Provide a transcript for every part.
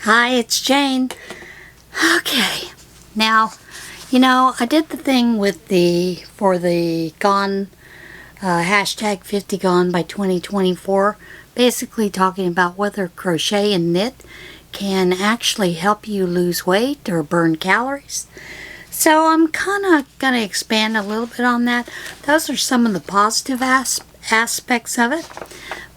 Hi, it's Jane. Okay, now, I did the thing with for the gone, hashtag 50 gone by 2024, basically talking about whether crochet and knit can actually help you lose weight or burn calories. So I'm kind of going to expand a little bit on that. Those are some of the positive aspects of it.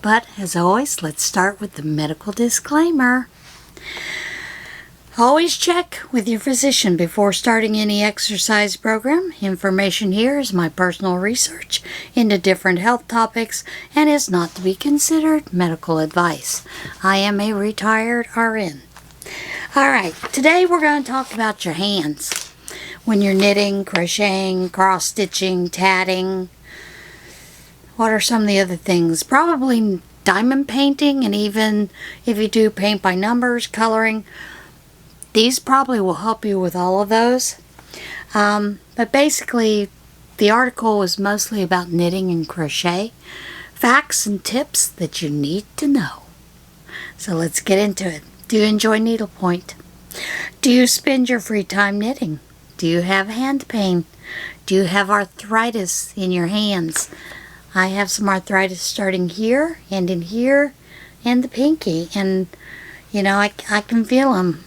But as always, let's start with the medical disclaimer. Always check with your physician before starting any exercise program. Information here is my personal research into different health topics and is not to be considered medical advice. I am a retired RN. Alright, today we're going to talk about your hands. When you're knitting, crocheting, cross-stitching, tatting. What are some of the other things? Probably diamond painting, and even if you do paint by numbers, coloring. These probably will help you with all of those. But basically, the article was mostly about knitting and crochet. Facts and tips that you need to know. So let's get into it. Do you enjoy needlepoint? Do you spend your free time knitting? Do you have hand pain? Do you have arthritis in your hands? I have some arthritis starting here and in here and the pinky. And, I can feel them.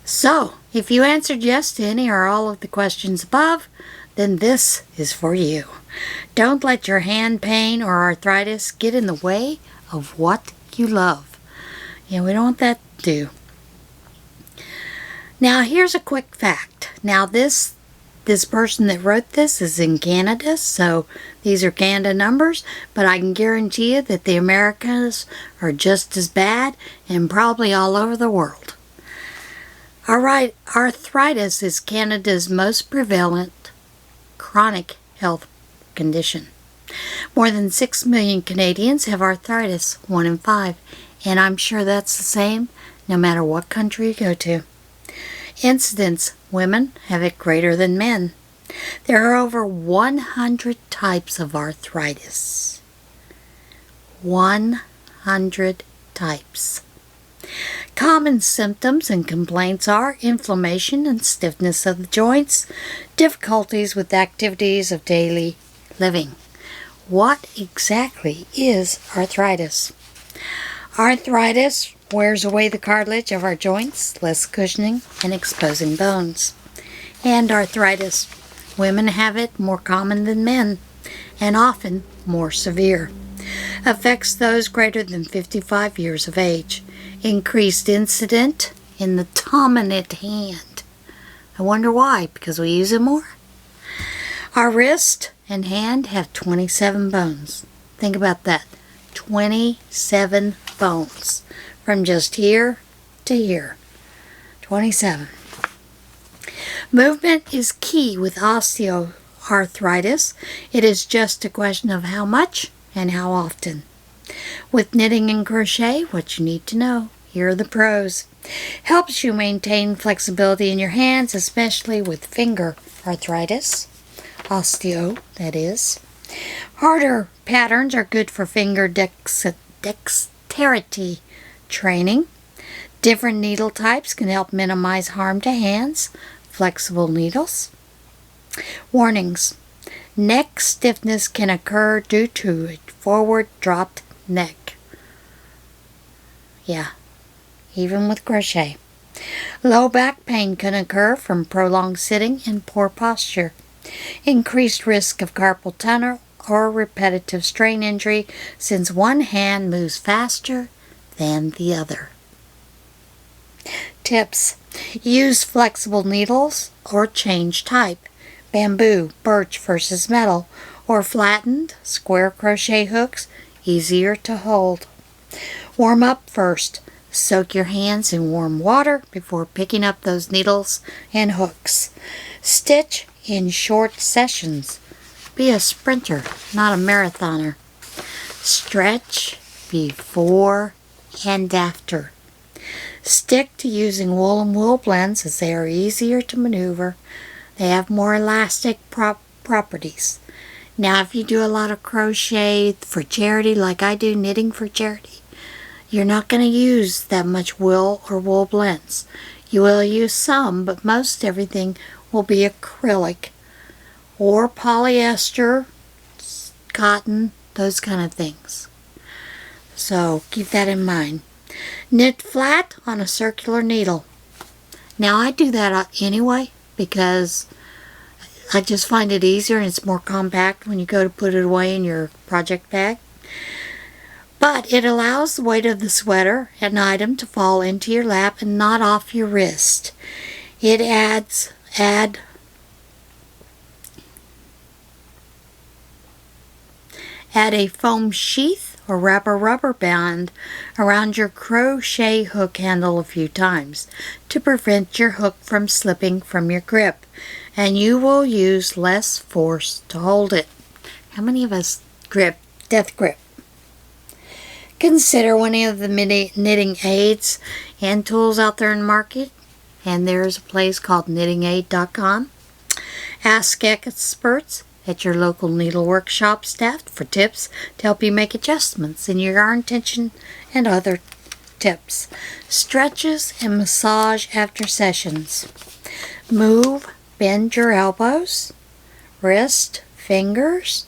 So, if you answered yes to any or all of the questions above, then this is for you. Don't let your hand pain or arthritis get in the way of what you love. We don't want that to do. Now, here's a quick fact. Now, this person that wrote this is in Canada, so these are Canada numbers, but I can guarantee you that the Americas are just as bad and probably all over the world. Alright, arthritis is Canada's most prevalent chronic health condition. More than 6 million Canadians have arthritis, 1 in 5, and I'm sure that's the same no matter what country you go to. Incidence, women have it greater than men. There are over 100 types of arthritis. 100 types. Common symptoms and complaints are inflammation and stiffness of the joints, difficulties with activities of daily living. What exactly is arthritis? Arthritis wears away the cartilage of our joints, less cushioning and exposing bones. And arthritis, women have it more common than men, and often more severe. Affects those greater than 55 years of age. Increased incident in the dominant hand. I wonder why, because we use it more. Our wrist and hand have 27 bones. Think about that. 27 bones. From just here to here. 27. Movement is key with osteoarthritis. It is just a question of how much and how often. With knitting and crochet, what you need to know. Here are the pros. Helps you maintain flexibility in your hands, especially with finger arthritis. Osteo, that is. Harder patterns are good for finger dexterity training. Different needle types can help minimize harm to hands. Flexible needles. Warnings. Neck stiffness can occur due to a forward dropped neck. Yeah, even with crochet. Low back pain can occur from prolonged sitting and poor posture. Increased risk of carpal tunnel or repetitive strain injury since one hand moves faster than the other. Tips. Use flexible needles or change type. Bamboo, birch versus metal, or flattened square crochet hooks, easier to hold. Warm up first. Soak your hands in warm water before picking up those needles and hooks. Stitch in short sessions. Be a sprinter, not a marathoner. Stretch before and after. Stick to using wool and wool blends as they are easier to maneuver. They have more elastic properties. Now, if you do a lot of crochet for charity, like I do, knitting for charity, You're not going to use that much wool or wool blends. You will use some, but most everything will be acrylic or polyester, cotton, those kind of things. So keep that in mind. Knit flat on a circular needle. Now I do that anyway because I just find it easier and it's more compact when you go to put it away in your project bag. But it allows the weight of the sweater and item to fall into your lap and not off your wrist. It add a foam sheath or wrap a rubber band around your crochet hook handle a few times to prevent your hook from slipping from your grip, and you will use less force to hold it. How many of us death grip? Consider one of the knitting aids and tools out there in the market, and there's a place called knittingaid.com. Ask experts at your local needle workshop staff for tips to help you make adjustments in your yarn tension and other tips. Stretches and massage after sessions. Bend your elbows, wrist, fingers,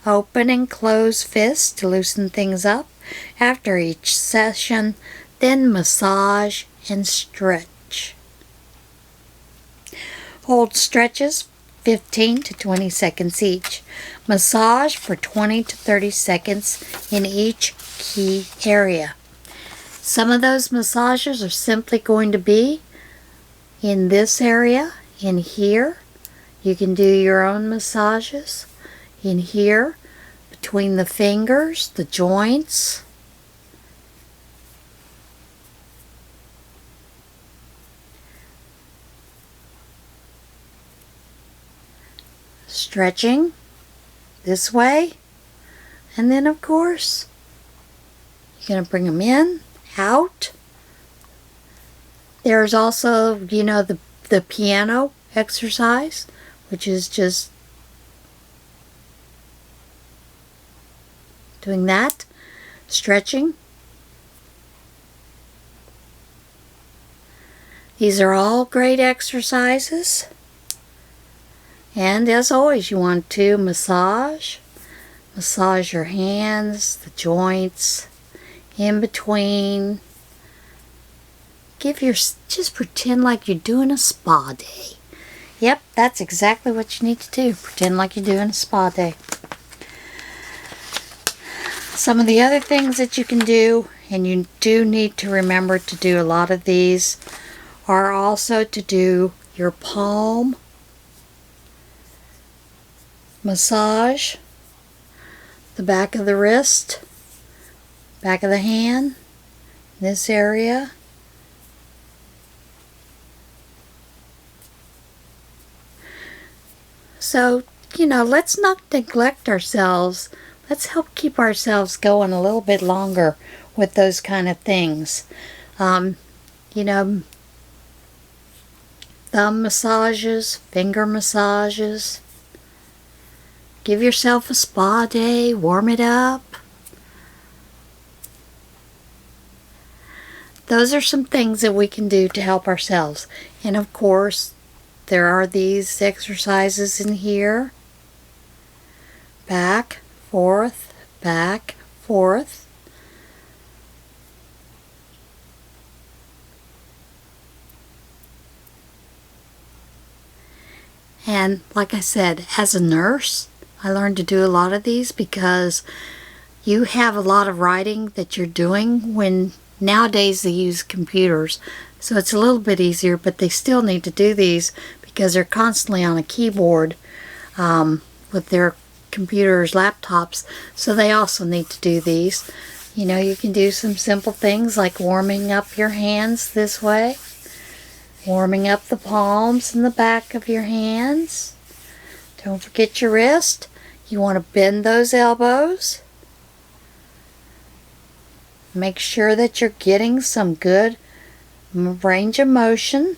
open and close fists to loosen things up after each session, then massage and stretch. Hold stretches 15 to 20 seconds each. Massage for 20 to 30 seconds in each key area. Some of those massages are simply going to be in this area, in here. You can do your own massages in here, between the fingers, the joints. Stretching this way, and then of course you're going to bring them in, out. There's also, the piano exercise, which is just doing that, stretching. These are all great exercises. And as always, you want to massage your hands, the joints, in between. Just pretend like you're doing a spa day. Yep, that's exactly what you need to do. Pretend like you're doing a spa day. Some of the other things that you can do, and you do need to remember to do a lot of these, are also to do your palm massage, the back of the wrist, back of the hand, this area. So, let's not neglect ourselves. Let's help keep ourselves going a little bit longer with those kind of things. Thumb massages, finger massages. Give yourself a spa day, warm it up. Those are some things that we can do to help ourselves. And of course, there are these exercises in here. Back, forth, back, forth. And like I said, as a nurse, I learned to do a lot of these because you have a lot of writing that you're doing when nowadays they use computers. So it's a little bit easier, but they still need to do these because they're constantly on a keyboard with their computers, laptops. So they also need to do these. You can do some simple things like warming up your hands this way. Warming up the palms and the back of your hands. Don't forget your wrist. You want to bend those elbows. Make sure that you're getting some good range of motion.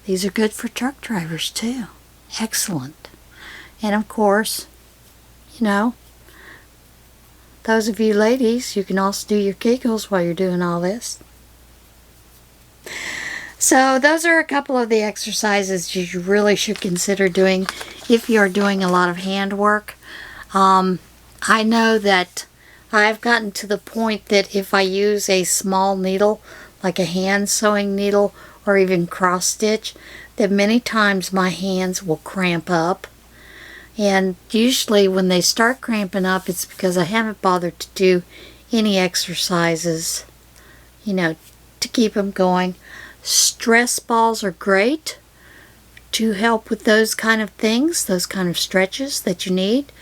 These are good for truck drivers too. excellent. And of course, you know, those of you ladies, you can also do your Kegels while you're doing all this. So those are a couple of the exercises you really should consider doing if you're doing a lot of hand work. I know that I've gotten to the point that if I use a small needle, like a hand sewing needle or even cross stitch, that many times my hands will cramp up. And usually when they start cramping up, it's because I haven't bothered to do any exercises, to keep them going. Stress balls are great to help with those kind of things, those kind of stretches that you need.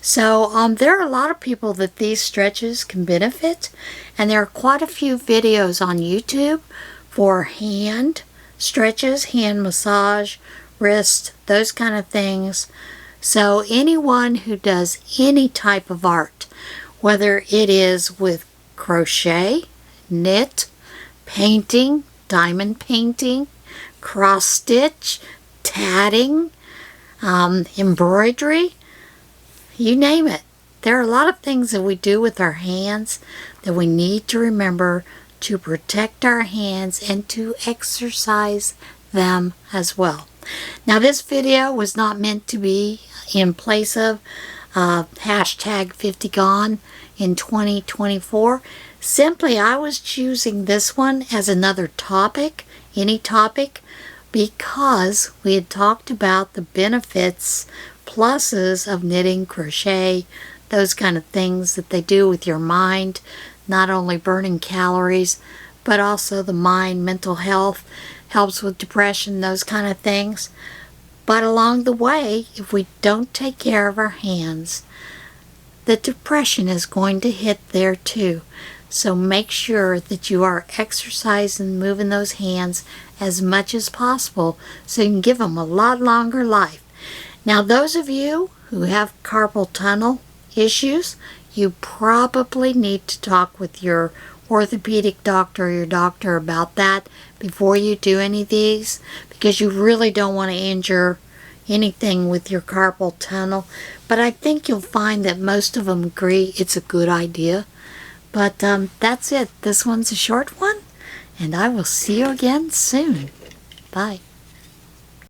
So there are a lot of people that these stretches can benefit, and there are quite a few videos on YouTube for hand stretches, hand massage, wrist, those kind of things. So anyone who does any type of art, whether it is with crochet, knit, painting, diamond painting, cross stitch, tatting, embroidery, you name it. There are a lot of things that we do with our hands that we need to remember to protect our hands and to exercise them as well. Now this video was not meant to be in place of hashtag 50 Gone in 2024. Simply I was choosing this one as another topic, any topic, because we had talked about the benefits, pluses of knitting, crochet, those kind of things that they do with your mind, not only burning calories, but also the mind, mental health, helps with depression, those kind of things. But along the way, if we don't take care of our hands, the depression is going to hit there too. So make sure that you are exercising, moving those hands as much as possible so you can give them a lot longer life. Now those of you who have carpal tunnel issues, you probably need to talk with your orthopedic doctor or your doctor about that before you do any of these, because you really don't want to injure anything with your carpal tunnel. But I think you'll find that most of them agree it's a good idea. But that's it. This one's a short one, and I will see you again soon. Bye.